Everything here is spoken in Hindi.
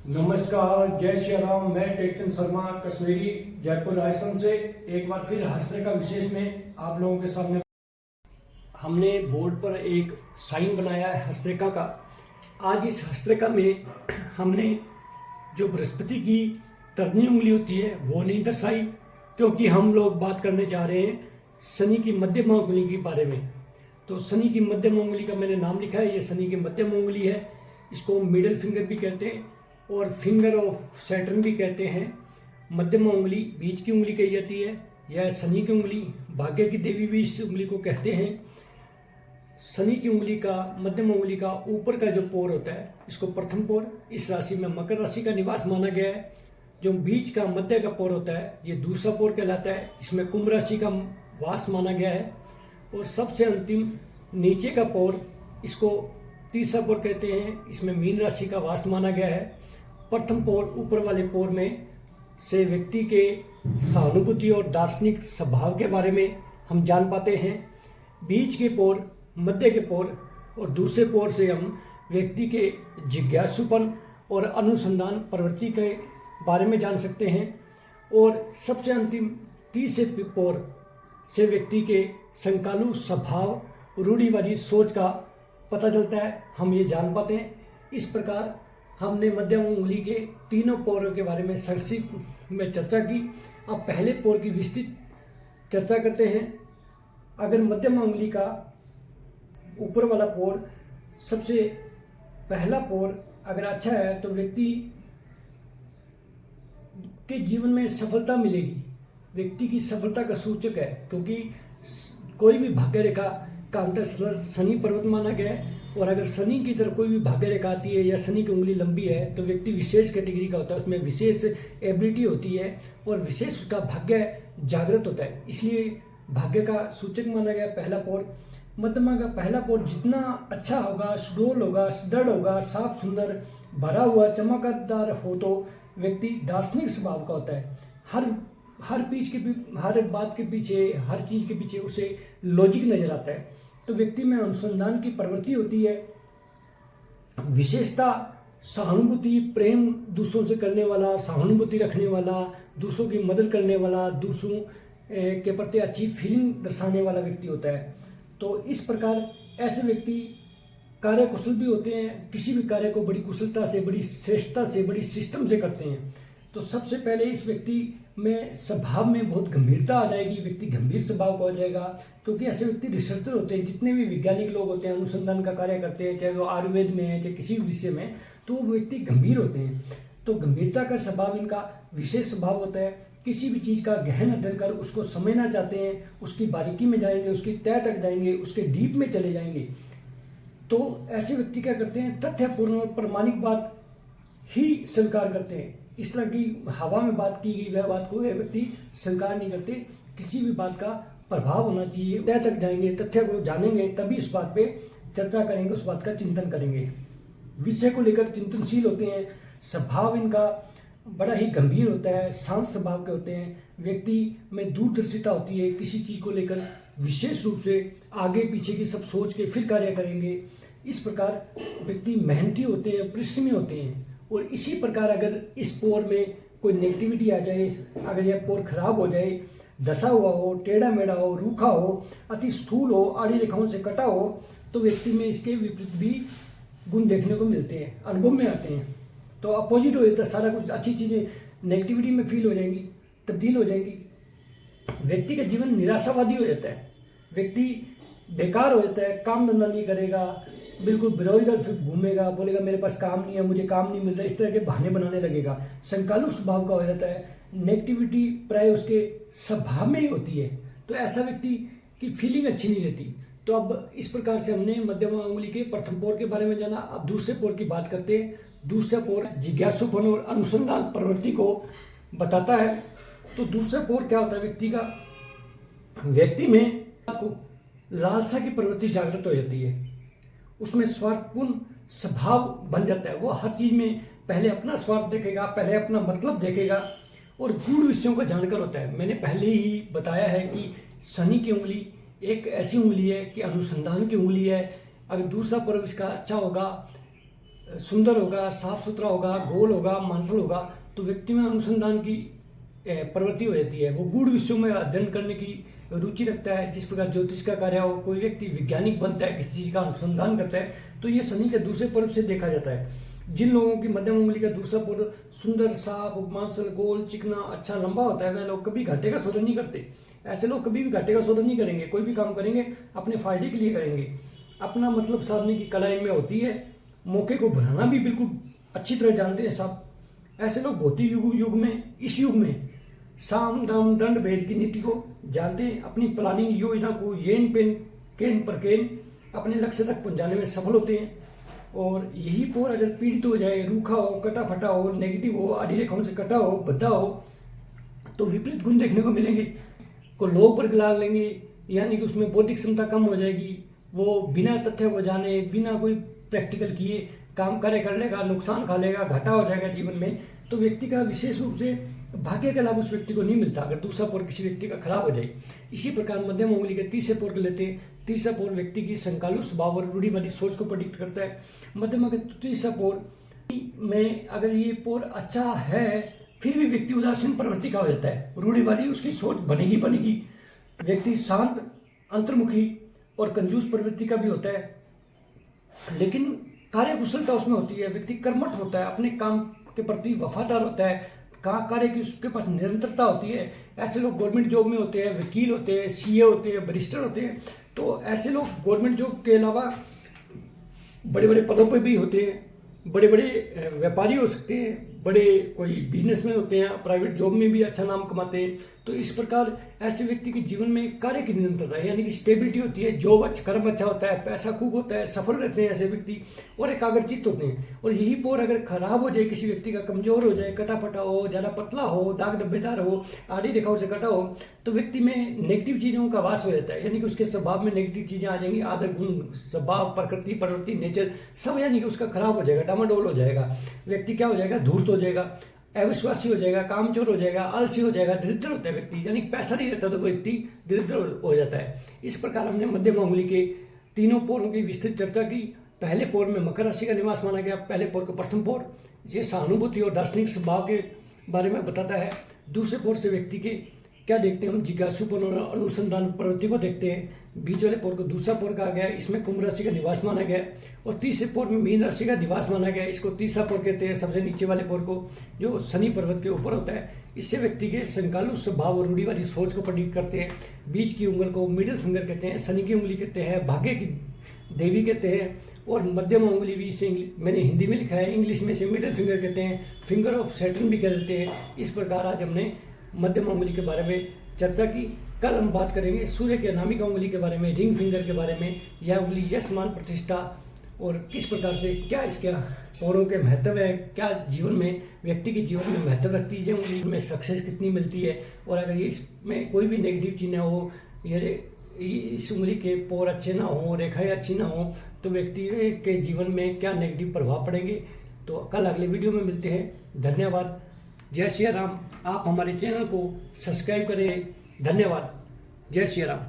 नमस्कार, जय श्री राम। मैं टेकचंद शर्मा कश्मीरी जयपुर राजस्थान से एक बार फिर हस्तरेखा विशेष में आप लोगों के सामने हमने बोर्ड पर एक साइन बनाया है हस्तरेखा का। आज इस हस्तरेखा में हमने जो बृहस्पति की तर्जनी उंगली होती है वो नहीं दर्शाई, क्योंकि हम लोग बात करने जा रहे हैं शनि की मध्यम उंगली के बारे में। तो शनि की मध्यम उंगली का मैंने नाम लिखा है, ये शनि की मध्यम उंगली है। इसको मिडिल फिंगर भी कहते हैं और फिंगर ऑफ सैटर्न भी कहते हैं। मध्यम उंगली बीच की उंगली कही जाती है। यह शनि की उंगली, भाग्य की देवी भी इस उंगली को कहते हैं। शनि की उंगली का, मध्यम उंगली का ऊपर का जो पोर होता है इसको प्रथम पोर, इस राशि में मकर राशि का निवास माना गया है। जो बीच का मध्य का पोर होता है ये दूसरा पोर कहलाता है, इसमें कुंभ राशि का वास माना गया है। और सबसे अंतिम नीचे का पोर, इसको तीसरा पोर कहते हैं, इसमें मीन राशि का वास माना गया है। प्रथम पोर, ऊपर वाले पोर में से व्यक्ति के सहानुभूति और दार्शनिक स्वभाव के बारे में हम जान पाते हैं। बीच के पोर, मध्य के पोर और दूसरे पोर से हम व्यक्ति के जिज्ञासुपन और अनुसंधान प्रवृत्ति के बारे में जान सकते हैं। और सबसे अंतिम तीसरे पोर से व्यक्ति के संकालु स्वभाव, रूढ़िवादी सोच का पता चलता है, हम ये जान पाते हैं। इस प्रकार हमने मध्यम उंगली के तीनों पोरों के बारे में संक्षिप्त में चर्चा की। अब पहले पोर की विस्तृत चर्चा करते हैं। अगर मध्यम उंगली का ऊपर वाला पोर, सबसे पहला पोर अगर अच्छा है तो व्यक्ति के जीवन में सफलता मिलेगी, व्यक्ति की सफलता का सूचक है। क्योंकि कोई भी भाग्य रेखा का अंतर शनि पर्वत माना गया है, और अगर शनि की तरफ कोई भी भाग्य रेखा आती है या शनि की उंगली लंबी है तो व्यक्ति विशेष कैटेगरी का होता है, उसमें विशेष एबिलिटी होती है और विशेष उसका भाग्य जागृत होता है, इसलिए भाग्य का सूचक माना गया पहला पोर। मध्यमा का पहला पोर जितना अच्छा होगा, सुडौल होगा, सुदृढ़ होगा, साफ सुंदर, भरा हुआ, चमकदार हो तो व्यक्ति दार्शनिक स्वभाव का होता है। हर बात के पीछे, हर चीज़ के पीछे उसे लॉजिक नजर आता है। तो व्यक्ति में अनुसंधान की प्रवृत्ति होती है। विशेषता सहानुभूति, प्रेम दूसरों से करने वाला, सहानुभूति रखने वाला, दूसरों की मदद करने वाला, दूसरों के प्रति अच्छी फीलिंग दर्शाने वाला व्यक्ति होता है। तो इस प्रकार ऐसे व्यक्ति कार्य कुशल भी होते हैं, किसी भी कार्य को बड़ी कुशलता से, बड़ी श्रेष्ठता से, बड़ी सिस्टम से करते हैं। तो सबसे पहले इस व्यक्ति में स्वभाव में बहुत गंभीरता आ जाएगी, व्यक्ति गंभीर स्वभाव का हो जाएगा। क्योंकि ऐसे व्यक्ति रिसर्चर होते हैं, जितने भी वैज्ञानिक लोग होते हैं, अनुसंधान का कार्य करते हैं, चाहे वो आयुर्वेद में है चाहे किसी भी विषय में, तो वो व्यक्ति गंभीर होते हैं। तो गंभीरता का स्वभाव इनका विशेष स्वभाव होता है। किसी भी चीज़ का गहन अध्ययन कर उसको समझना चाहते हैं, उसकी बारीकी में जाएंगे, उसकी तह तक जाएंगे, उसके डीप में चले जाएंगे। तो ऐसे व्यक्ति क्या करते हैं, तथ्यपूर्ण और प्रमाणिक बात ही स्वीकार करते हैं। इस तरह की हवा में बात की गई वह बात को वह व्यक्ति स्वीकार नहीं करते। किसी भी बात का प्रभाव होना चाहिए, तय तक जाएंगे, तथ्य को जानेंगे, तभी उस बात पे चर्चा करेंगे, उस बात का चिंतन करेंगे। विषय को लेकर चिंतनशील होते हैं। स्वभाव इनका बड़ा ही गंभीर होता है, शांत स्वभाव के होते हैं। व्यक्ति में दूरदर्शिता होती है, किसी चीज़ को लेकर विशेष रूप से आगे पीछे की सब सोच के फिर कार्य करेंगे। इस प्रकार व्यक्ति मेहनती होते हैं, परिश्रमी होते हैं। और इसी प्रकार अगर इस पोर में कोई नेगेटिविटी आ जाए, अगर यह पोर खराब हो जाए, धसा हुआ हो, टेढ़ा मेढ़ा हो, रूखा हो, अति स्थूल हो, आड़ी रेखाओं से कटा हो, तो व्यक्ति में इसके विपरीत भी गुण देखने को मिलते हैं, अनुभव में आते हैं। तो अपोजिट हो जाता है, सारा कुछ अच्छी चीज़ें नेगेटिविटी में फील हो जाएंगी, तब्दील हो जाएंगी। व्यक्ति का जीवन निराशावादी हो जाता है, व्यक्ति बेकार हो जाता है, काम धंधा नहीं करेगा, बिल्कुल बेरोजगार फिर घूमेगा, बोलेगा मेरे पास काम नहीं है, मुझे काम नहीं मिल रहा, इस तरह के बहाने बनाने लगेगा। संकालु स्वभाव का हो जाता है, नेगेटिविटी प्राय उसके स्वभाव में ही होती है। तो ऐसा व्यक्ति की फीलिंग अच्छी नहीं रहती। तो अब इस प्रकार से हमने मध्यमा उंगली के प्रथम पोर के बारे में जाना। अब दूसरे पोर की बात करते हैं। दूसरा पोर जिज्ञासुपन और अनुसंधान प्रवृत्ति को बताता है। तो दूसरा पोर क्या होता है, व्यक्ति में लालसा की प्रवृत्ति जागृत हो जाती है, उसमें स्वार्थपूर्ण स्वभाव बन जाता है। वो हर चीज़ में पहले अपना स्वार्थ देखेगा, पहले अपना मतलब देखेगा और गूढ़ विषयों का जानकार होता है। मैंने पहले ही बताया है कि शनि की उंगली एक ऐसी उंगली है कि अनुसंधान की उंगली है। अगर दूसरा पर्व इसका अच्छा होगा, सुंदर होगा, साफ सुथरा होगा, गोल होगा, मांसल होगा, तो व्यक्ति में अनुसंधान की प्रवृत्ति हो जाती है। वो गूढ़ विषयों में अध्ययन करने की रुचि रखता है। जिस प्रकार ज्योतिष का कार्य हो, कोई व्यक्ति वैज्ञानिक बनता है, किसी चीज का अनुसंधान करता है, तो ये शनि के दूसरे पर्व से देखा जाता है। जिन लोगों की मध्यम उंगली का दूसरा पर्व सुंदर, साफ, मांसल, गोल, चिकना, अच्छा, लंबा होता है, वह लोग कभी घाटे का शोधन नहीं करते। ऐसे लोग कभी भी घाटे का शोधन नहीं करेंगे। कोई भी काम करेंगे अपने फायदे के लिए करेंगे, अपना मतलब साधने की कला इनमें होती है। मौके को बनाना भी बिल्कुल अच्छी तरह जानते हैं सब। ऐसे लोग भौतिक युग में, इस युग में साम दाम दंड भेद की नीति को जानते हैं। अपनी प्लानिंग योजना को येन पेन केन पर केन अपने लक्ष्य तक पहुंचाने में सफल होते हैं। और यही पोर अगर पीड़ित हो जाए, रूखा हो, कटा फटा हो, नेगेटिव हो, आधी रेखाओं से कटा हो, बद्धा हो, तो विपरीत गुण देखने को मिलेंगे। को लोग पर गिला लेंगे, यानी कि उसमें बौद्धिक क्षमता कम हो जाएगी। वो बिना तथ्य को जाने, बिना कोई प्रैक्टिकल किए काम कार्य कर लेगा, नुकसान खा लेगा, घाटा हो जाएगा जीवन में। तो व्यक्ति का विशेष रूप से भाग्य का लाभ उस व्यक्ति को नहीं मिलता अगर दूसरा पोर किसी व्यक्ति का खराब हो जाए। इसी प्रकार मध्यम उंगली के तीसरे पोर को लेते हैं। तीसरा पोर व्यक्ति की संकालु स्वभाव और रूढ़िवादी सोच को प्रेडिक्ट करता है। मध्यम के तीसरा पोर में अगर ये पोर अच्छा है, फिर भी व्यक्ति उदासीन प्रवृत्ति का हो जाता है, रूढ़िवादी उसकी सोच बनेगी। व्यक्ति शांत, अंतर्मुखी और कंजूस प्रवृत्ति का भी होता है, लेकिन कार्य कुशलता उसमें होती है। व्यक्ति कर्मठ होता है, अपने काम के प्रति वफादार होता है, कार्य की उसके पास निरंतरता होती है। ऐसे लोग गवर्नमेंट जॉब में होते हैं, वकील होते हैं, सीए होते हैं, बैरिस्टर होते हैं। तो ऐसे लोग गवर्नमेंट जॉब के अलावा बड़े बड़े पदों पर भी होते हैं, बड़े बड़े व्यापारी हो सकते हैं, बड़े कोई बिजनेसमैन होते हैं, प्राइवेट जॉब में भी अच्छा नाम कमाते हैं। तो इस प्रकार ऐसे व्यक्ति के जीवन में कार्य की निरंतरता है, यानी कि स्टेबिलिटी होती है, जॉब अच्छा, कर्म अच्छा होता है, पैसा खूब होता है, सफल रहते हैं ऐसे व्यक्ति और एकाग्रचित्त होते हैं। और यही पोर अगर खराब हो जाए, किसी व्यक्ति का कमजोर हो जाए, कटा फटा हो, ज्यादा पतला हो, दाग धब्बेदार हो, आधी रेखाओं से कटा हो, तो व्यक्ति में नेगेटिव चीजों का वास हो जाता है, यानी कि उसके स्वभाव में नेगेटिव चीजें आ जाएंगी। आदर, गुण, स्वभाव, प्रकृति, प्रवृत्ति, नेचर सब यानी कि उसका खराब हो जाएगा, डामाडोल हो जाएगा। व्यक्ति क्या हो जाएगा, धूर्त हो जाएगा, अविश्वासी हो जाएगा, कामचोर हो जाएगा, आलसी हो जाएगा, दरिद्र होता है व्यक्ति, यानी पैसा नहीं रहता तो व्यक्ति दरिद्र हो जाता है। इस प्रकार हमने मध्यम उंगली के तीनों पोरों की विस्तृत चर्चा की। पहले पोर में मकर राशि का निवास माना गया। पहले पोर को प्रथम पोर ये सहानुभूति और दार्शनिक स्वभाव के बारे में बताता है। दूसरे पोर से व्यक्ति के क्या देखते हैं हम, जिज्ञासुपन और अनुसंधान प्रवृत्ति को देखते हैं। बीच वाले पोर को दूसरा पोर कहा गया, इसमें कुंभ राशि का निवास माना गया। और तीसरे पोर में मीन राशि का निवास माना गया, इसको तीसरा पोर कहते हैं, सबसे नीचे वाले पोर को, जो शनि पर्वत के ऊपर होता है। इससे व्यक्ति के संकालु स्वभाव और रूढ़िवादी सोच को प्रेडिक्ट करते हैं। बीच की उंगल को मिडिल फिंगर कहते हैं, शनि की उंगली कहते हैं, भाग्य की देवी कहते हैं। और मध्यम उंगली भी इसे मैंने हिंदी में लिखा है, इंग्लिश में इसे मिडिल फिंगर कहते हैं, फिंगर ऑफ सैटर्न भी कह देते हैं। इस प्रकार आज हमने मध्यम उंगली के बारे में चर्चा की। कल हम बात करेंगे सूर्य के अनामिका उंगली के बारे में, रिंग फिंगर के बारे में। यह उंगली यश, मान, प्रतिष्ठा और किस प्रकार से क्या इसके पोरों के महत्व है, क्या जीवन में व्यक्ति के जीवन में महत्व रखती है, उंगली में सक्सेस कितनी मिलती है। और अगर ये इसमें कोई भी नेगेटिव चीज़ें हो, ये इस उंगली के पोर अच्छे ना हो, रेखाएं अच्छी ना हो, तो व्यक्ति के जीवन में क्या नेगेटिव प्रभाव पड़ेंगे। तो कल अगले वीडियो में मिलते हैं। धन्यवाद। जय श्री राम। आप हमारे चैनल को सब्सक्राइब करें। धन्यवाद। जय श्री राम।